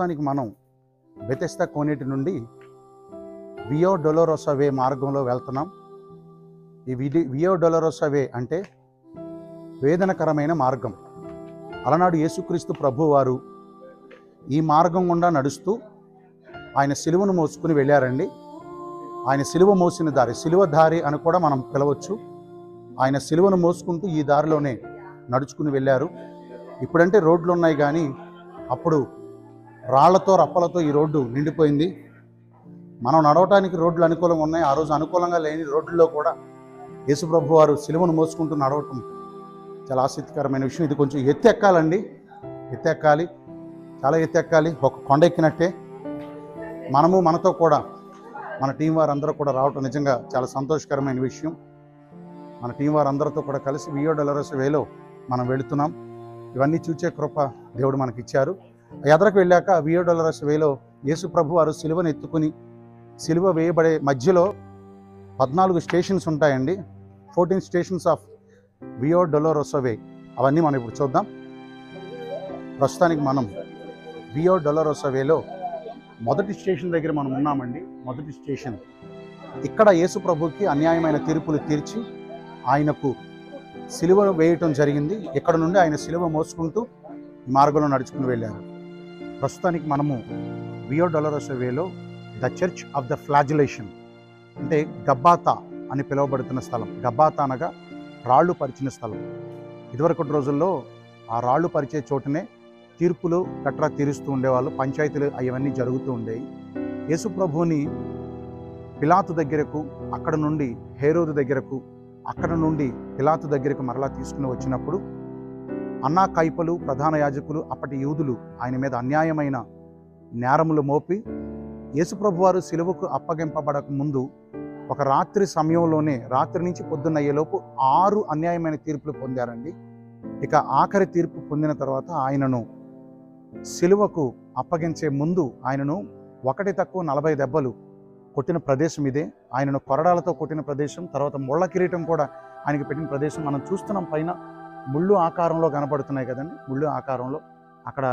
ప్రస్తుతానికి మనం బెతెస్దా కోనేటి నుండి వియో డొలరోసా వే మార్గంలో వెళ్తున్నాం. ఈ వియో డొలరోసా వే అంటే వేదనకరమైన మార్గం. అలనాడు యేసుక్రీస్తు ప్రభువారు ఈ మార్గం గుండా నడుస్తూ ఆయన సిలువను మోసుకుని వెళ్ళారండి. ఆయన సిలువ మోసిన దారి, సిలువ దారి అని కూడా మనం పిలవచ్చు. ఆయన సిలువను మోసుకుంటూ ఈ దారిలోనే నడుచుకుని వెళ్ళారు. ఇప్పుడంటే రోడ్లు ఉన్నాయి, కానీ అప్పుడు రాళ్లతో రప్పలతో ఈ రోడ్డు నిండిపోయింది. మనం నడవటానికి రోడ్లు అనుకూలంగా ఉన్నాయి. ఆ రోజు అనుకూలంగా లేని రోడ్లలో కూడా యేసుప్రభు వారు సిలువను మోసుకుంటూ నడవటం చాలా ఆసక్తికరమైన విషయం. ఇది కొంచెం ఎత్తెక్కాలండి, ఎత్తెక్కాలి, చాలా ఎత్తెక్కాలి, ఒక కొండ ఎక్కినట్టే. మనతో కూడా మన టీం వారందరూ కూడా రావటం నిజంగా చాలా సంతోషకరమైన విషయం. మన టీం వారందరితో కూడా కలిసి వియో డొలరోసా వేలో మనం వెళుతున్నాం. ఇవన్నీ చూచే కృప దేవుడు మనకి ఇచ్చారు. ఎదరకు వెళ్ళాక వియో డొలరోసా వేలో యేసు ప్రభు వారు సిలువను ఎత్తుకుని సిలువ వేయబడే మధ్యలో 14 స్టేషన్స్ ఉంటాయండి. 14 స్టేషన్స్ ఆఫ్ వియో డొలరోసా వే. అవన్నీ మనం ఇప్పుడు చూద్దాం. ప్రస్తుతానికి మనం వియో డొలరోసా వేలో మొదటి స్టేషన్ దగ్గర మనం ఉన్నామండి. మొదటి స్టేషన్ ఇక్కడ యేసు ప్రభుకి అన్యాయమైన తీర్పులు తీర్చి ఆయనకు సిలువ వేయటం జరిగింది. ఇక్కడ నుండి ఆయన సిలువ మోసుకుంటూ ఈ మార్గంలో నడుచుకుని వెళ్ళారు. ప్రస్తుతానికి మనము వియో డొలరోసా వేలో ద చర్చ్ ఆఫ్ ద ఫ్లాజిలేషన్ అంటే గబ్బాతా అని పిలువబడుతున్న స్థలం. గబ్బాతా అనగా రాళ్ళు పరిచిన స్థలం. ఇదివరకటి రోజుల్లో ఆ రాళ్ళు పరిచే చోటునే తీర్పులు గట్రా తీరుస్తూ ఉండేవాళ్ళు. పంచాయతీలు అవన్నీ జరుగుతూ ఉండేవి. యేసు ప్రభువుని పిలాతు దగ్గరకు, అక్కడ నుండి హేరోదు దగ్గరకు, అక్కడ నుండి పిలాతు దగ్గరకు మరలా తీసుకుని వచ్చినప్పుడు అన్నా కైపలు, ప్రధాన యాజకులు, అప్పటి యూదులు ఆయన మీద అన్యాయమైన నేరములు మోపి యేసుప్రభు వారు సిలువకు అప్పగింపబడక ముందు ఒక రాత్రి సమయంలోనే, రాత్రి నుంచి పొద్దున్న అయ్యేలోపు 6 అన్యాయమైన తీర్పులు పొందారండి. ఇక ఆఖరి తీర్పు పొందిన తర్వాత ఆయనను సిలువకు అప్పగించే ముందు ఆయనను 1 తక్కువ 40 దెబ్బలు కొట్టిన ప్రదేశం ఇదే. ఆయనను కొరడాలతో కొట్టిన ప్రదేశం, తర్వాత ముళ్ళ కిరీటం కూడా ఆయనకి పెట్టిన ప్రదేశం మనం చూస్తున్నాం. పైన ముళ్ళు ఆకారంలో కనపడుతున్నాయి కదండి, ముళ్ళు ఆకారంలో అక్కడ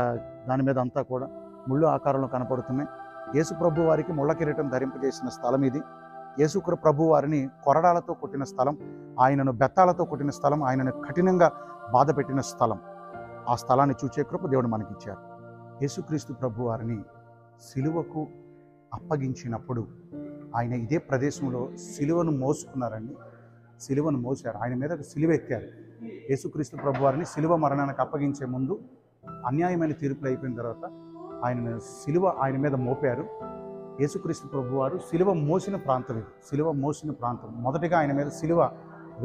దాని మీద అంతా కూడా ముళ్ళు ఆకారంలో కనపడుతున్నాయి. యేసు ప్రభు వారికి ముళ్ళ కిరీటం ధరింపజేసిన స్థలం ఇది. యేసు ప్రభు వారిని కొరడాలతో కొట్టిన స్థలం, ఆయనను బెత్తాలతో కొట్టిన స్థలం, ఆయనను కఠినంగా బాధ పెట్టిన స్థలం. ఆ స్థలాన్ని చూచే కృప దేవుడు మనకిచ్చారు. యేసుక్రీస్తు ప్రభు వారిని సిలువకు అప్పగించినప్పుడు ఆయన ఇదే ప్రదేశంలో సిలువను మోసుకున్నారండి. సిలువను మోసారు, ఆయన మీద సిలువ ఎత్తారు. యేసుక్రీస్తు ప్రభు వారిని సిలువ మరణానికి అప్పగించే ముందు అన్యాయమైన తీర్పులు అయిపోయిన తర్వాత ఆయన మీద మోపారు. యేసుక్రీస్తు ప్రభు వారు సిలువ మోసిన ప్రాంతం ఇది. సిలువ మోసిన ప్రాంతం మొదటిగా ఆయన మీద సిలువ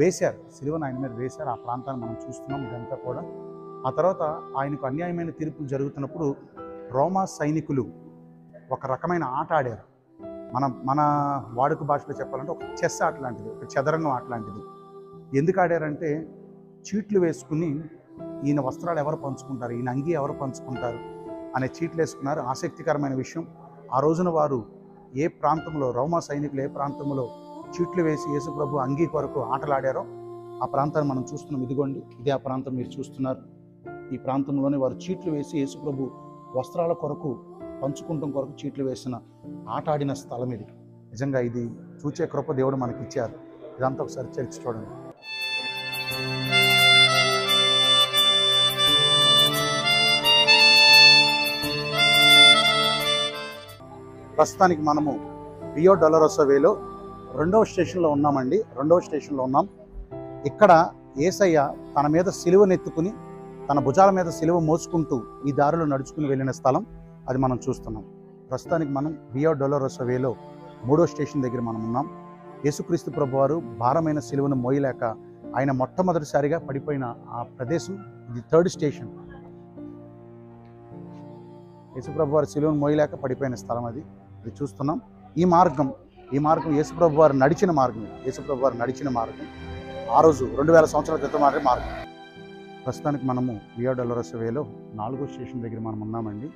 వేశారు. సిలువను ఆయన మీద వేశారు. ఆ ప్రాంతాన్ని మనం చూస్తున్నాం ఇదంతా కూడా. ఆ తర్వాత ఆయనకు అన్యాయమైన తీర్పులు జరుగుతున్నప్పుడు రోమా సైనికులు ఒక రకమైన ఆట ఆడారు. మన వాడుక భాషలో చెప్పాలంటే ఒక చెస్ ఆట లాంటిది, ఒక చదరంగం ఆట లాంటిది. ఎందుకు ఆడారంటే చీట్లు వేసుకుని ఈయన వస్త్రాలు ఎవరు పంచుకుంటారు, ఈయన అంగీ ఎవరు పంచుకుంటారు అనే చీట్లు వేసుకున్నారు. ఆసక్తికరమైన విషయం, ఆ రోజున వారు ఏ ప్రాంతంలో, రోమా సైనికులు ఏ ప్రాంతంలో చీట్లు వేసి యేసు ప్రభు అంగీ కొరకు ఆటలాడారో ఆ ప్రాంతాన్ని మనం చూస్తున్నాం. ఇదిగోండి, ఇదే ఆ ప్రాంతం మీరు చూస్తున్నారు. ఈ ప్రాంతంలోనే వారు చీట్లు వేసి యేసు ప్రభు వస్త్రాల కొరకు పంచుకుంటం కొరకు చీట్లు వేసిన ఆట ఆడిన స్థలం ఇది. నిజంగా ఇది చూచే కృప దేవుడు మనకి ఇచ్చారు. ఇదంతా ఒకసారి చర్చ చూడండి. ప్రస్తుతానికి మనము వియో డొలరోసా వేలో 2వ స్టేషన్లో ఉన్నామండి. 2వ స్టేషన్లో ఉన్నాం. ఇక్కడ యేసయ్య తన మీద సిలువనెత్తుకుని తన భుజాల మీద సిలువ మోసుకుంటూ ఈ దారిలో నడుచుకుని వెళ్ళిన స్థలం అది మనం చూస్తున్నాం. ప్రస్తుతానికి మనం వియో డొలరోసా వేలో 3వ స్టేషన్ దగ్గర మనం ఉన్నాం. యేసుక్రీస్తు ప్రభు వారు భారమైన సిలువను మోయలేక ఆయన మొట్టమొదటిసారిగా పడిపోయిన ఆ ప్రదేశం ఇది 3rd స్టేషన్. యేసుప్రభు వారు సిలువను మోయలేక పడిపోయిన స్థలం అది చూస్తున్నాం. ఈ మార్గం యేసుప్రభు వారు నడిచిన మార్గం. యేసుప్రభు వారు నడిచిన మార్గం ఆ రోజు 2000 సంవత్సరాల క్రితం మార్గం. ప్రస్తుతానికి మనము వియో డొలరోసా వేలో 4వ స్టేషన్ దగ్గర మనం ఉన్నామండి.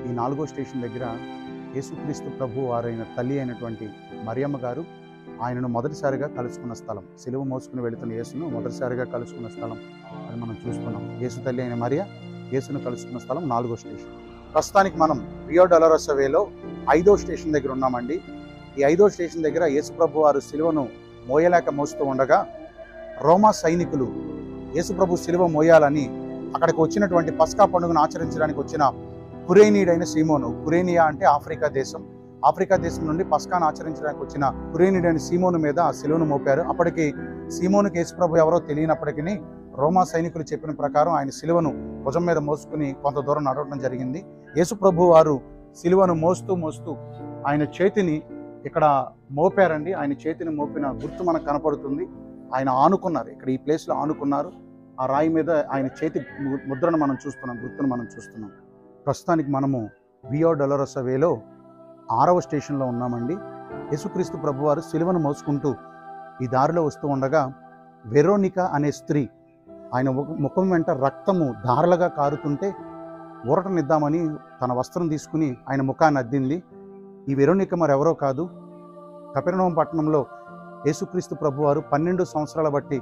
ఈ 4వ స్టేషన్ దగ్గర యేసుక్రీస్తు ప్రభు వారైన తల్లి అయినటువంటి మరియమ్మ గారు ఆయనను మొదటిసారిగా కలుసుకున్న స్థలం, సిలువ మోసుకుని వెళుతున్న యేసును మొదటిసారిగా కలుసుకున్న స్థలం అది మనం చూస్తున్నాం. యేసు తల్లి అయిన మరియ యేసును కలుసుకున్న స్థలం 4వ స్టేషన్. ప్రస్తుతానికి మనం రియో డొలరోసా వేలో 5వ స్టేషన్ దగ్గర ఉన్నామండి. ఈ 5వ స్టేషన్ దగ్గర యేసుప్రభు వారు సిలువను మోయలేక మోస్తూ ఉండగా రోమా సైనికులు యేసుప్రభు సిలువ మోయాలని అక్కడికి వచ్చినటువంటి పస్కా పండుగను ఆచరించడానికి వచ్చిన కురేనీయుడైన సీమోను, కురేనియా అంటే ఆఫ్రికా దేశం, ఆఫ్రికా దేశం నుండి పస్కాను ఆచరించడానికి వచ్చిన కురేనీయుడైన సీమోను మీద ఆ సిలువను మోపారు. అప్పటికి సీమోనుకి యేసుప్రభు ఎవరో తెలియనప్పటికీ రోమా సైనికులు చెప్పిన ప్రకారం ఆయన సిలువను భుజం మీద మోసుకుని కొంత దూరం నడవడం జరిగింది. యేసుప్రభు వారు సిలువను మోస్తూ మోస్తూ ఆయన చేతిని ఇక్కడ మోపారండి. ఆయన చేతిని మోపిన గుర్తు మనకు కనపడుతుంది. ఆయన ఆనుకున్నారు, ఇక్కడ ఈ ప్లేస్లో ఆనుకున్నారు. ఆ రాయి మీద ఆయన చేతి ముద్రను మనం చూస్తున్నాం, గుర్తును మనం చూస్తున్నాం. ప్రస్తుతానికి మనము వియో డొలరోసా వేలో 6వ స్టేషన్లో ఉన్నామండి. యేసుక్రీస్తు ప్రభువారు సిలువను మోసుకుంటూ ఈ దారిలో వస్తూ ఉండగా వెరోనికా అనే స్త్రీ ఆయన ముఖం వెంట రక్తము ధారలుగా కారుతుంటే ఊరటనిద్దామని తన వస్త్రం తీసుకుని ఆయన ముఖాన్ని అద్దింది. ఈ వెరోనికా మరెవరో కాదు, కపెర్నహూము పట్టణంలో యేసుక్రీస్తు ప్రభువారు 12 సంవత్సరాల బట్టి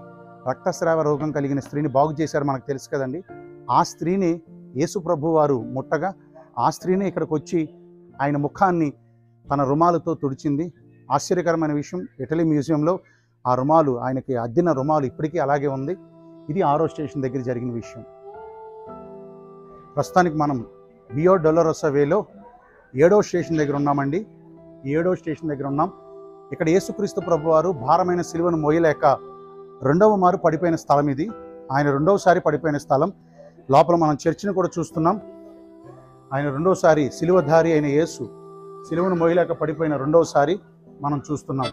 రక్తస్రావ రోగం కలిగిన స్త్రీని బాగు చేశారు, మనకు తెలుసు కదండి. ఆ స్త్రీని యేసు ప్రభువారు ముట్టగా ఆ స్త్రీని ఇక్కడికి వచ్చి ఆయన ముఖాన్ని తన రుమాలుతో తుడిచింది. ఆశ్చర్యకరమైన విషయం, ఇటలీ మ్యూజియంలో ఆ రుమాలు, ఆయనకి అద్దిన రుమాలు ఇప్పటికీ అలాగే ఉంది. ఇది 6వ స్టేషన్ దగ్గర జరిగిన విషయం. ప్రస్తుతానికి మనం వియో డొలరోసా వేలో 7వ స్టేషన్ దగ్గర ఉన్నామండి. 7వ స్టేషన్ దగ్గర ఉన్నాం. ఇక్కడ యేసుక్రీస్తు ప్రభువారు భారమైన సిలువను మోయలేక 2వ మారు పడిపోయిన స్థలం ఇది. ఆయన 2వసారి పడిపోయిన స్థలం. లోపల మనం చర్చిని కూడా చూస్తున్నాం. ఆయన 2వసారి సిలువధారి అయిన యేసు సిలువను మోయలేక పడిపోయిన 2వసారి మనం చూస్తున్నాం.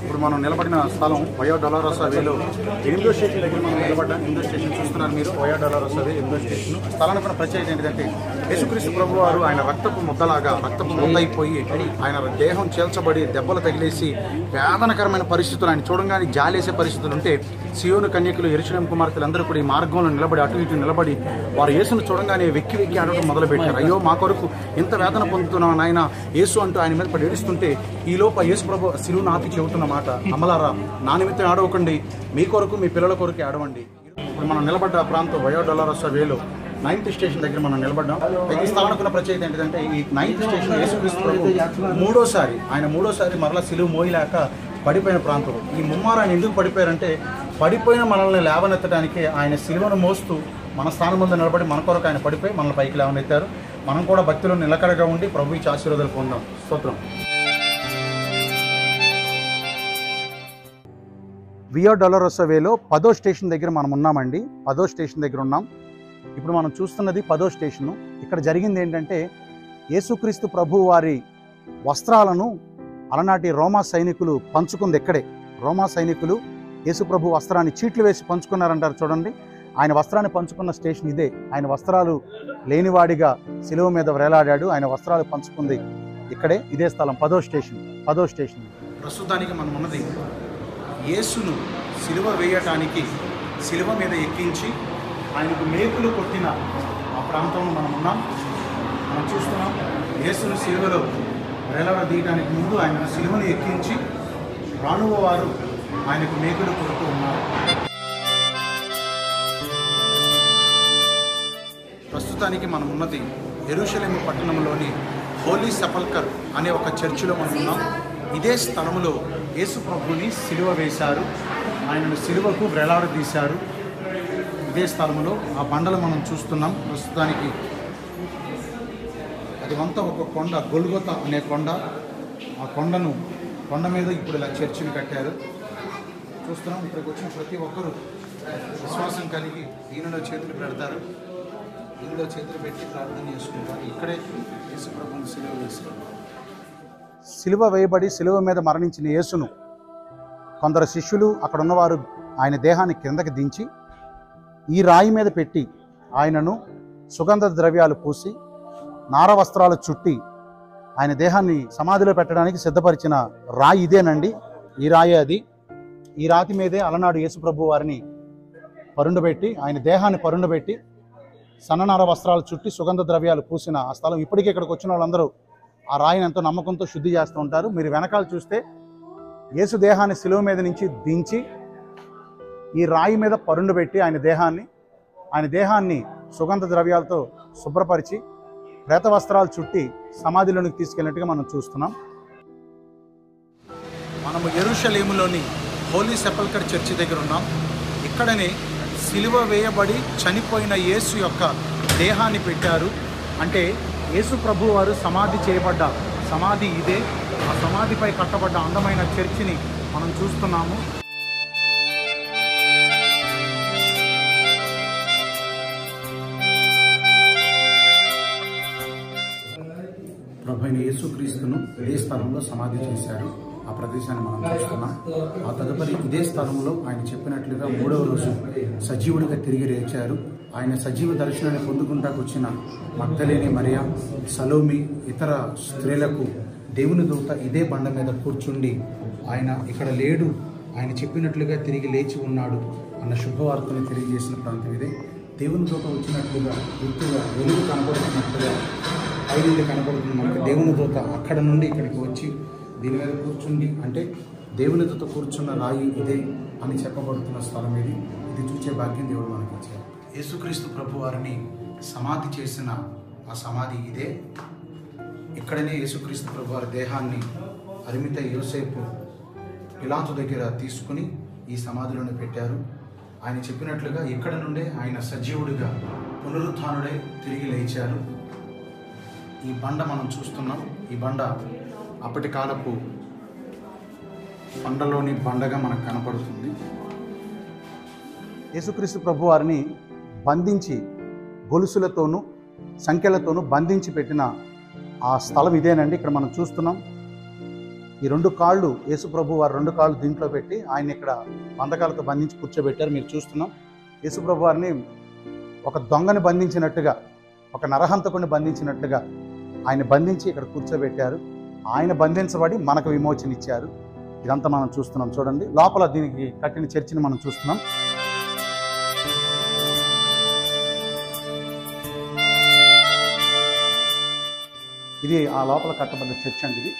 ఇప్పుడు మనం నిలబడిన స్థలం వియో డొలరోసా వేలో 8వ స్టేషన్ దగ్గర మనం నిలబడ్డాం. 8వ స్టేషన్ చూస్తున్నారు మీరు, వియో డొలరోసా వే 8వ స్టేషన్. స్థలానికి ఉన్న ప్రత్యేకత ఏంటంటే యేసుక్రీస్తు ప్రభువారు ఆయన రక్తపు ముద్దయిపోయి ఆయన దేహం చేల్చబడి దెబ్బలు తగిలేసి వేదనకరమైన పరిస్థితులు, ఆయన చూడంగానే జాలేసే పరిస్థితులు ఉంటే సియోను కన్యకులు, యెరూషలేము కుమార్తెలు అందరూ కూడా ఈ మార్గంలో నిలబడి అటు ఇటు నిలబడి వారు యేసును చూడంగానే వెక్కి వెక్కి ఆడటం మొదలుపెట్టారు. అయ్యో మా కొరకు ఇంత వేదన పొందుతున్నాం నాయన యేసు అంటూ ఆయన మీద పడి ఏడుస్తుంటే ఈలోప యేసు ప్రభు సిలువను ఆపి చెబుతున్న మాట, అమలారా నా నిమిత్తం ఆడవకండి, మీ కొరకు మీ పిల్లల కొరకు ఆడవండి. ఇప్పుడు మనం నిలబడ్డ ప్రాంతం వియో డొలరోసా వేలో 9th స్టేషన్ దగ్గర మనం నిలబడ్డాం. ఈ స్థలానికి ఉన్న ప్రత్యేకత ఏంటంటే ఈ 9th స్టేషన్ యేసుక్రీస్తు ప్రభు మూడోసారి మరలా సిలువ మోయలేక పడిపోయిన ప్రాంతం. ఈ ముమ్మారు ఆయన ఎందుకు పడిపోయారంటే పడిపోయిన మనల్ని లేవనెత్తడానికి ఆయన సిలువను మోస్తూ మన స్థానం ముందు నిలబడి మన కొరకు ఆయన పడిపోయి మనల్ని పైకి లేవనెత్తారు. మనం కూడా భక్తిలో నిలకడగా ఉండి ప్రభు ఇచ్చి ఆశీర్వాదాలు పొందాం. స్తోత్రం. వియో డొలరోసా వేలో 10వ స్టేషన్ దగ్గర మనం ఉన్నామండి. 10వ స్టేషన్ దగ్గర ఉన్నాం. ఇప్పుడు మనం చూస్తున్నది 10వ స్టేషను. ఇక్కడ జరిగింది ఏంటంటే యేసుక్రీస్తు ప్రభు వారి వస్త్రాలను అలనాటి రోమా సైనికులు పంచుకుంది ఇక్కడే. రోమా సైనికులు యేసుప్రభు వస్త్రాన్ని చీట్లు వేసి పంచుకున్నారంటారు చూడండి. ఆయన వస్త్రాన్ని పంచుకున్న స్టేషన్ ఇదే. ఆయన వస్త్రాలు లేనివాడిగా సిలువ మీద వేలాడాడు. ఆయన వస్త్రాలు పంచుకుంది ఇక్కడే, ఇదే స్థలం 10వ స్టేషన్. ప్రస్తుతానికి మనం ఉన్నది యేసును సిలువ వేయటానికి సిలువ మీద ఎక్కించి ఆయనకు మేకులు కొట్టిన ఆ ప్రాంతంలో మనం ఉన్నాం. మనం చూస్తున్నాం యేసును సిలువలో వేలాడదీయడానికి ముందు ఆయన సిలువను ఎక్కించి రాణువ వారు ఆయనకు మేకులు కొడుతూ ఉన్నారు. ప్రస్తుతానికి మనం ఉన్నది యెరూషలేము పట్టణంలోని హోలీ సెపల్కర్ అనే ఒక చర్చిలో మనం ఉన్నాం. ఇదే స్థలంలో యేసు ప్రభుని సిలువ వేశారు, ఆయనను సిలువకు వేలాడదీశారు. ఇదే స్థలంలో ఆ బండలు మనం చూస్తున్నాం. ప్రస్తుతానికి అది అంతా ఒక కొండ, గొల్గొతా అనే కొండ. ఆ కొండ మీద ఇప్పుడు ఇలా చర్చిని కట్టారు. చూస్తున్నాం. ఇక్కడికి వచ్చిన ప్రతి ఒక్కరూ విశ్వాసం కలిగి ఈయనలో చేతులు పెడతారు, ఇందులో చేతులు పెట్టి ప్రార్థన చేసుకుంటారు. ఇక్కడే యేసు ప్రభుని సిలువ వేశారు. సిలువ వేయబడి సిలువ మీద మరణించిన యేసును కొందరు శిష్యులు అక్కడ ఉన్నవారు ఆయన దేహాన్ని కిందకి దించి ఈ రాయి మీద పెట్టి ఆయనను సుగంధ ద్రవ్యాలు పూసి నార వస్త్రాలు చుట్టి ఆయన దేహాన్ని సమాధిలో పెట్టడానికి సిద్ధపరిచిన రాయి ఇదేనండి. ఈ రాయే అది. ఈ రాతి మీదే అలనాడు యేసుప్రభు వారిని పరుండబెట్టి ఆయన దేహాన్ని పరుండబెట్టి సన్ననార వస్త్రాలు చుట్టి సుగంధ ద్రవ్యాలు పూసిన ఆ స్థలం. ఇప్పటికీ ఇక్కడికి వచ్చిన వాళ్ళందరూ ఆ రాయిని ఎంతో నమ్మకంతో శుద్ధి చేస్తూ ఉంటారు. మీరు వెనకాల చూస్తే యేసు దేహాన్ని శిలువ మీద నుంచి దించి ఈ రాయి మీద పరుండు పెట్టి ఆయన దేహాన్ని సుగంధ ద్రవ్యాలతో శుభ్రపరిచి ప్రేత వస్త్రాలు చుట్టి సమాధిలోనికి తీసుకెళ్ళినట్టుగా మనం చూస్తున్నాం. మనము యెరూషలేములోని హోలీ సెపల్కర్ చర్చి దగ్గర ఉన్నాం. ఇక్కడనే సిలువ వేయబడి చనిపోయిన యేసు యొక్క దేహాన్ని పెట్టారు. అంటే యేసు ప్రభు వారు సమాధి చేయబడ్డ సమాధి ఇదే. ఆ సమాధిపై కట్టబడ్డ అందమైన చర్చిని మనం చూస్తున్నాము. ప్రభువైన యేసుక్రీస్తును ఇదే స్థలంలో సమాధి చేశారు. ఆ ప్రదేశాన్ని మనం చూస్తున్నాం. ఆ తదుపరి ఇదే స్థలంలో ఆయన చెప్పినట్లుగా 3వ రోజు సజీవుడిగా తిరిగి లేచారు. ఆయన సజీవ దర్శనాన్ని పొందుకుంటాకు వచ్చిన మగ్దలేని మరియా, సలోమి, ఇతర స్త్రీలకు దేవుని దూత ఇదే బండ మీద కూర్చుండి ఆయన ఇక్కడ లేడు, ఆయన చెప్పినట్లుగా తిరిగి లేచి ఉన్నాడు అన్న శుభవార్తను తెలియజేసిన ప్రాంతం ఇదే. దేవుని దూత వచ్చినట్లుగా గుర్తుగా వెలుగు కనబడుతున్నట్లుగా పైనుండి కనబడుతుంది మనకి. దేవుని దూత అక్కడ నుండి ఇక్కడికి వచ్చి దీని మీద కూర్చుండి, అంటే దేవుని దూత కూర్చున్న రాయి ఇదే అని చెప్పబడుతున్న స్థలం ఇది. ఇది చూసే భాగ్యం దేవుడు మనకి ఇచ్చారు. యేసుక్రీస్తు ప్రభు వారిని సమాధి చేసిన ఆ సమాధి ఇదే. ఇక్కడనే యేసుక్రీస్తు ప్రభు వారి దేహాన్ని అరిమిత యోసేపు పిలాతు దగ్గర తీసుకుని ఈ సమాధిలోనే పెట్టారు. ఆయన చెప్పినట్లుగా ఇక్కడ నుండే ఆయన సజీవుడిగా పునరుత్థానుడై తిరిగి లేచారు. ఈ బండ మనం చూస్తున్నాం. ఈ బండ అప్పటి కాలపు బండలోని బండగా మనకు కనపడుతుంది. యేసుక్రీస్తు ప్రభు వారిని బంధించి గొలుసులతోనూ సంఖ్యలతోనూ బంధించి పెట్టిన ఆ స్థలం ఇదేనండి. ఇక్కడ మనం చూస్తున్నాం. ఈ 2 కాళ్ళు యేసు ప్రభు వారు 2 కాళ్ళు దీంట్లో పెట్టి ఆయన ఇక్కడ బంధకాలతో బంధించి కూర్చోబెట్టారు. మీరు చూస్తున్నాం. యేసు ప్రభు వారిని ఒక దొంగని బంధించినట్టుగా, ఒక నరహంతకుని బంధించినట్లుగా ఆయన బంధించి ఇక్కడ కూర్చోబెట్టారు. ఆయన బంధించబడి మనకు విమోచన ఇచ్చారు. ఇదంతా మనం చూస్తున్నాం. చూడండి, లోపల దీనికి కట్టిన చర్చిని మనం చూస్తున్నాం. ఇది ఆ లోపల కట్టబడ్డ చర్చ్ అండి ఇది.